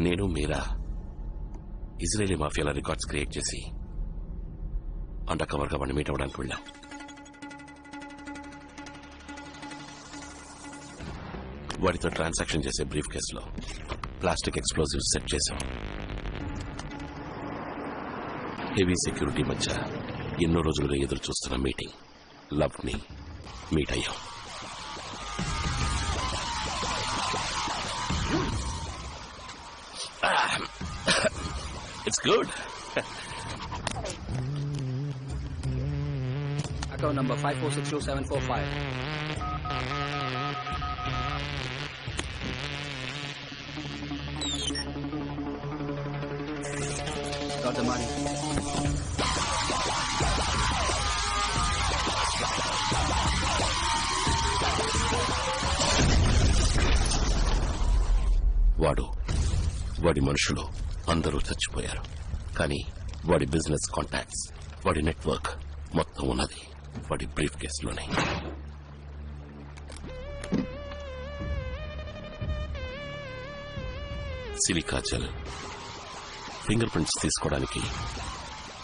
నేను మీరా Israeli మాఫియాల records create చేసి under కవర్గా వాడిని మీట్ అవ్వడానికి వెళ్ళాం. వాడితో ట్రాన్సాక్షన్ చేసే బ్రీఫ్ కేసులో ప్లాస్టిక్ ఎక్స్ప్లోజివ్స్ సెట్ చేశాం. హెవీ సెక్యూరిటీ మధ్య ఎన్నో రోజులుగా ఎదురు చూస్తున్న మీటింగ్ లవ్ ని మీట్ అయ్యాం. It's good. Account number 54622745. Got the money. వాడి మనుషులు అందరూ చచ్చిపోయారు. కానీ వాడి బిజినెస్ కాంటాక్ట్స్, వాడి నెట్వర్క్ మొత్తం ఉన్నది వాడి బ్రీఫ్ కేసులోనే. సిలికా జెల్ ఫింగర్ ప్రింట్స్ తీసుకోవడానికి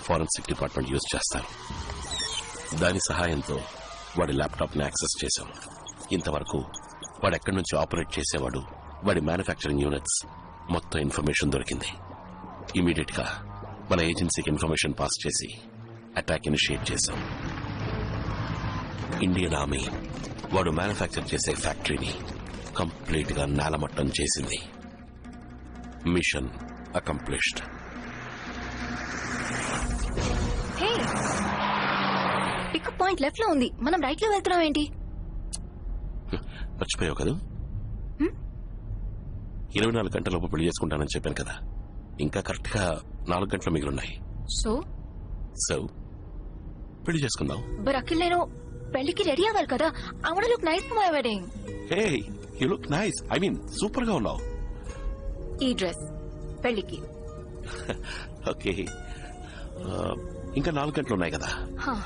ఫారెన్సిక్ డిపార్ట్మెంట్ యూజ్ చేస్తారు. దాని సహాయంతో వాడి ల్యాప్టాప్ ని యాక్సెస్ చేశాం. ఇంతవరకు వాడు ఎక్కడి నుంచి ఆపరేట్ చేసేవాడు, వాడి మ్యానుఫ్యాక్చరింగ్ యూనిట్స్ మొత్తం ఇన్ఫర్మేషన్ దొరికింది. ఇమీడియట్ గా మన ఏజెన్సీకి ఇన్ఫర్మేషన్ పాస్ చేసి అటాక్ ఇనిషియేట్ చేశాం. ఇండియన్ ఆర్మీ వాడు మ్యానుఫ్యాక్చర్ చేసే ఫ్యాక్టరీని కంప్లీట్ గా నేలమట్టం చేసింది. Mission accomplished. Pickup point left లో ఉంది, మనం రైట్ లో వెళ్తున్నాం ఏంటి? మర్చిపోయావు కదా, 24 గంటలలోపు పెళ్లి చేసుకుంటానని చెప్పాను కదా. ఇంకా కరెక్ట్ గా 4 గంటలు మిగిలిన్నాయి. సో పెళ్లి చేసుకుందాం. బట్ అఖిల్, నేను పెళ్లికి రెడీ అవ్వాలి కదా. I want to look nice for my wedding. Hey, you look nice. I mean super గా ఉన్నావు. ఈ డ్రెస్ పెళ్లికి. ఓకే, ఇంకా 4 గంటలు ఉన్నాయి కదా,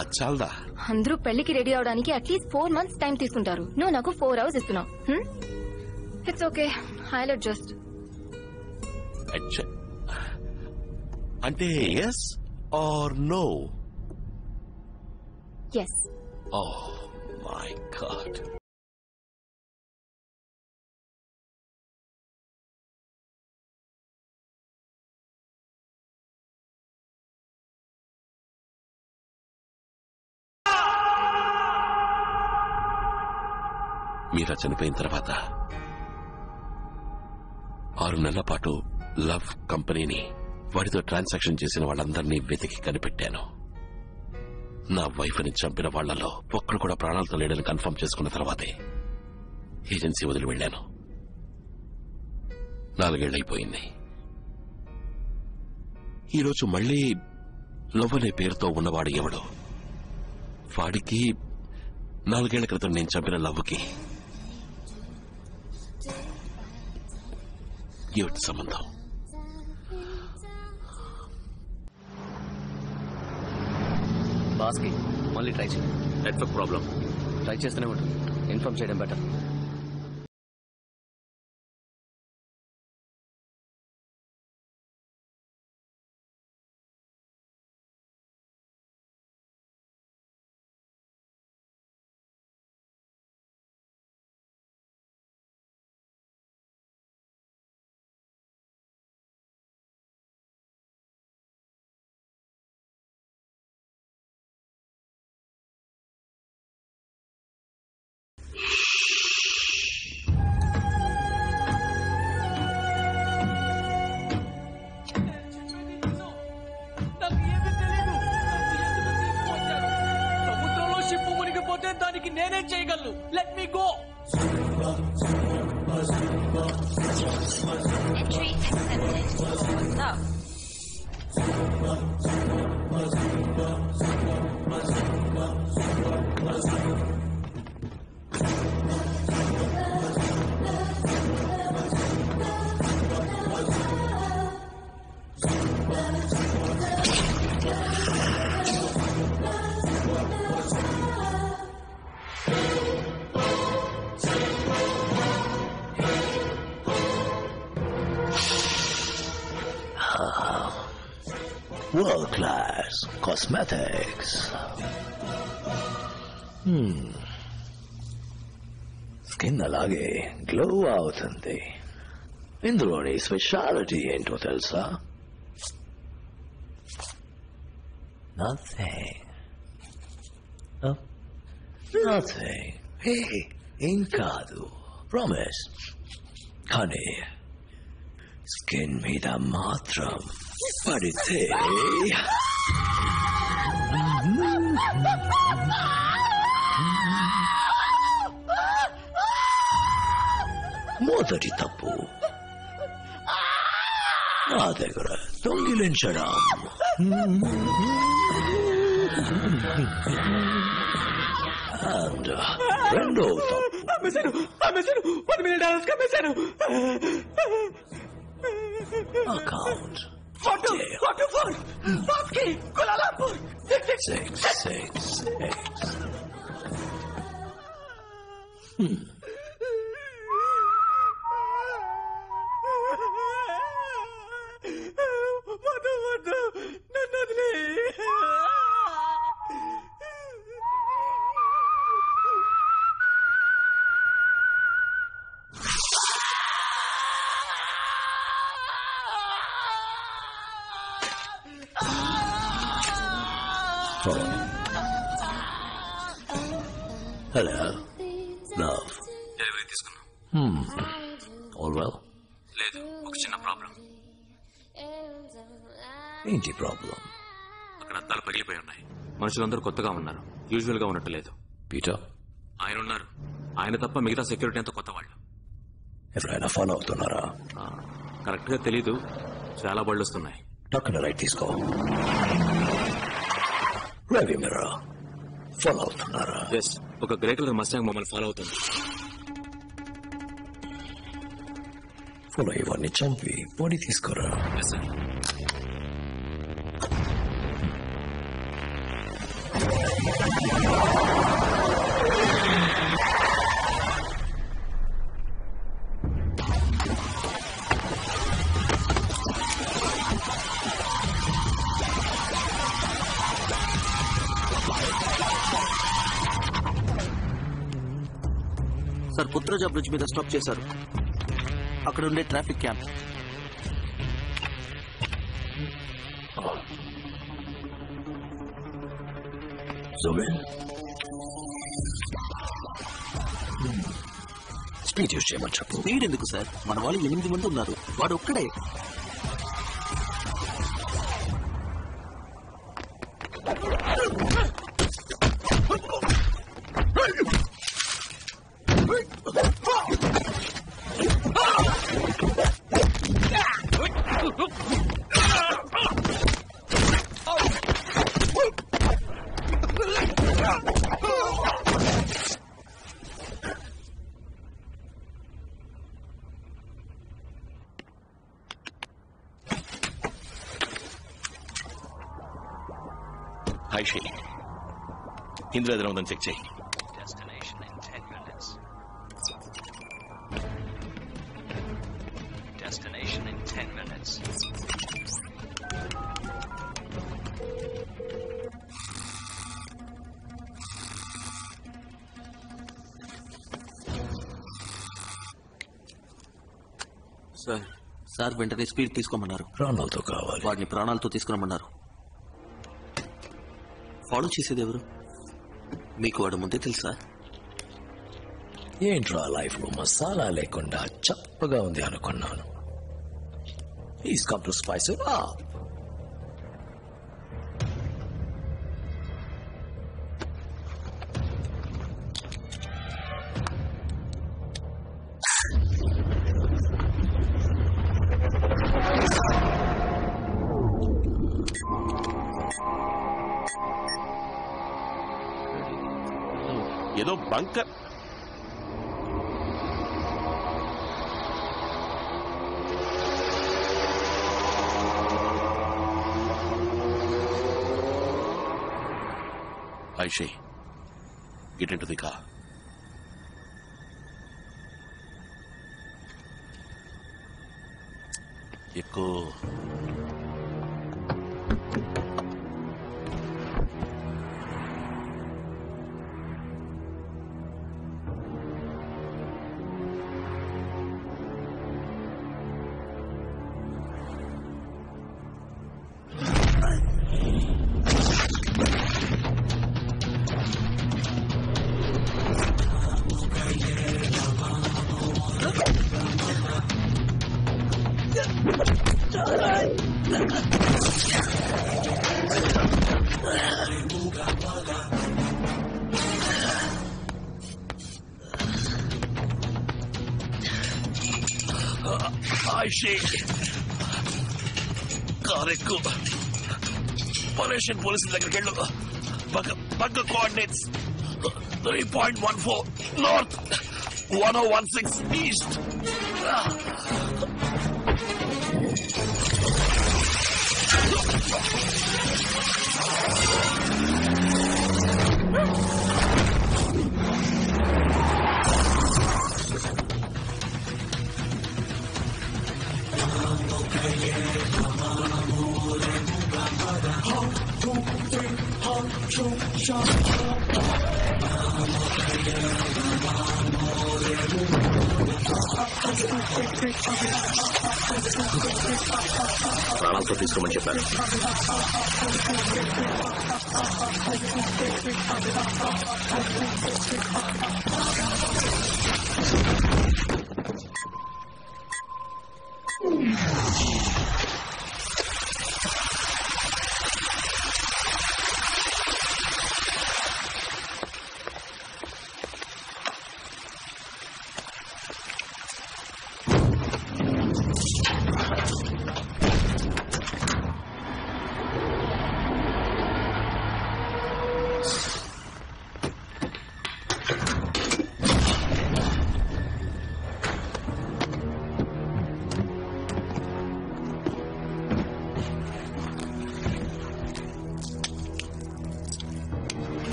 అది చాలదా? అందరూ పెళ్లికి రెడీ అవడానికి అట్లీస్ట్ 4 months టైం తీసుకుంటారు. నువ్వు నాకు 4 hours ఇస్తున్నావు. It's okay, I'll adjust. అంటే yes or no? Yes. Oh my God. Meera చనిపోయిన తర్వాత 6 నెలల పాటు లవ్ కంపెనీని, వాడితో ట్రాన్సాక్షన్ చేసిన వాళ్ళందరినీ వెతికి కనిపెట్టాను. నా వైఫ్ ని చంపిన వాళ్లలో ఒక్కడు కూడా ప్రాణాలతో లేడని కన్ఫర్మ్ చేసుకున్న తర్వాతే ఏజెన్సీ వదిలి వెళ్లాను. 4 ఏళ్లైపోయింది. ఈరోజు మళ్లీ లవ్ అనే పేరుతో ఉన్నవాడు ఎవడు? వాడికి 4 ఏళ్ల క్రితం నేను చంపిన లవ్కి ఏమిటి సంబంధం? బాస్కి మళ్ళీ ట్రై చేయి. Network problem. ట్రై చేస్తూనే ఉంటుంది. ఇన్ఫార్మ్ చేయడం బెటర్. దానికి నేనే చేయగలను. Let me go. Entry accepted. Stop. World class cosmetics. Skin అలాగే గ్లో అవుతుంది. ఇందులోని స్పెషాలిటీ ఏంటో తెలుసా? Nothing. Nothing. Hey, ఏం కాదు. Promise. కానీ స్కిన్ మీద మాత్రం పడితే మొదటి తప్పు నా దగ్గర దొంగిలించడం. And రెండో తప్పు $1 million కమ్మేశాను. అకౌంట్ కులాలంపూర్ 666. వద్దు నన్ను వదిలే. Hello love. డెలివరీ తీసుకున్నాం. All well? లేదు, ఒక చిన్న ప్రాబ్లం. ఏంటి ప్రాబ్లం? అక్కడ అద్దాలు పగిలిపోయి ఉన్నాయి. మనుషులందరూ కొత్తగా ఉన్నారు, యూజువల్ గా ఉన్నట్టు లేదు. పీటర్, ఆయన ఉన్నారు. ఆయన తప్ప మిగతా సెక్యూరిటీ అంతా కొత్త వాళ్ళు. ఎవరైనా ఫాలో అవుతున్నారా? కరెక్ట్ గా తెలీదు, చాలా బళ్ళు వస్తున్నాయి. టక్కున రైట్ తీసుకో. రవి మిర్రర్ ఫాలో అవుతున్నారా? ఎస్, ఒక గ్రే కలర్ మస్టాంగ్ మమ్మల్ని ఫాలో అవుతుంది. ఫాలో ఇవన్నీ చంపి బాడీ తీసుకోరా. Yes sir. Sir, Putrajaya bridge మీద స్టాప్ చేశారు. అక్కడ ఉండే ట్రాఫిక్ క్యాంప్. స్పీడ్ యూజ్ చేయమని చెప్పు. స్పీడ్ ఎందుకు సార్? మన వాళ్ళు 8 మంది ఉన్నారు, వాడు ఒక్కడే. హాయ్ షీ, ఇందులో ఏదైనా ఉందని చెక్ చేయి. Destination in 10 minutes. Destination in 10 minutes. Sir వెంటనే స్పీడ్ తీసుకోమన్నారు. ప్రాణాలతో కావాలి. వాడిని ప్రాణాలతో తీసుకురమ్మన్నారు. ఫాలో చేసేది ఎవరు? మీకు వాడు ముందే తెలుసా? ఏంట్రా లైఫ్ లో మసాలా లేకుండా చప్పగా ఉంది అనుకున్నాను. He's come to spice it up. ఏదో bunker. Aishi, get into the car. ఎక్కువ కార్ ఎక్కువ పొల్యూషన్ పోలీసుల దగ్గరికి వెళ్ళు. పక్క కోఆర్డినేట్స్ 3.14 నార్త్ 1016 ఈస్ట్. ప్రాణాలతో తీసుకోమని చెప్పారు.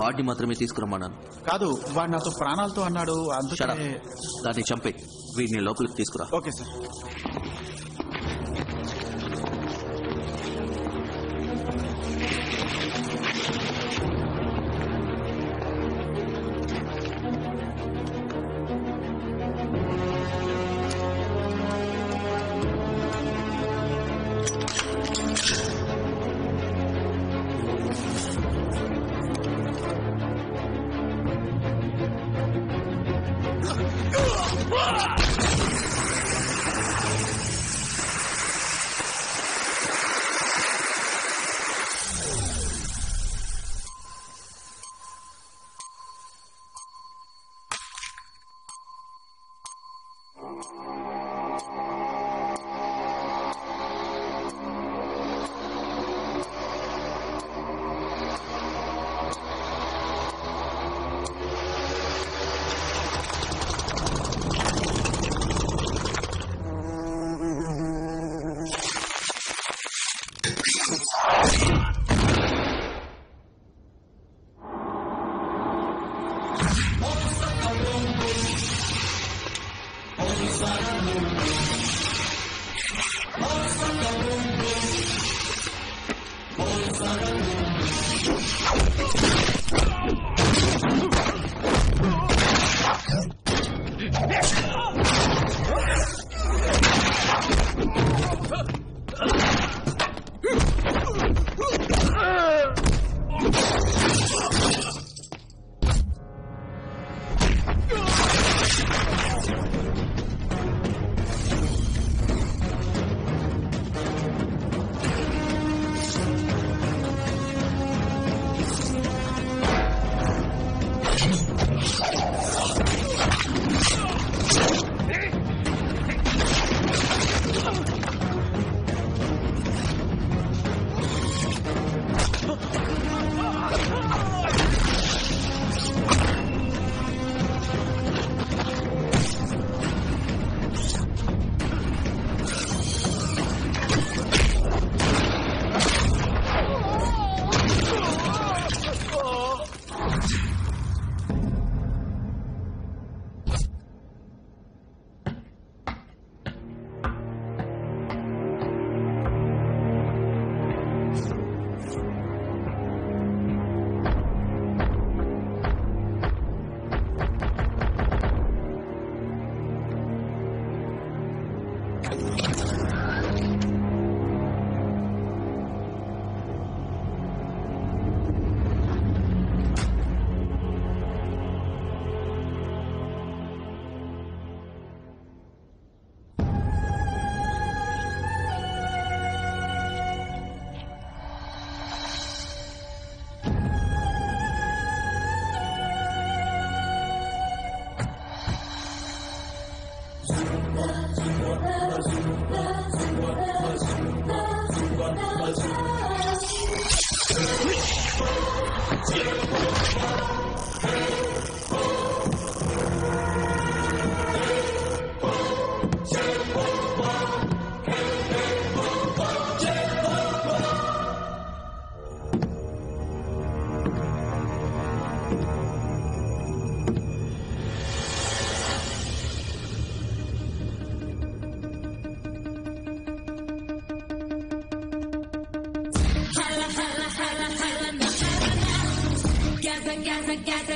వాడిని మాత్రమే తీసుకురమ్మన్నాను. కాదు, వాడు నాతో ప్రాణాలతో అన్నాడు. షడా, అందుకే దాన్ని చంపే వీడిని లోపలికి తీసుకురా. Okay sir. ప్రఖ్యాత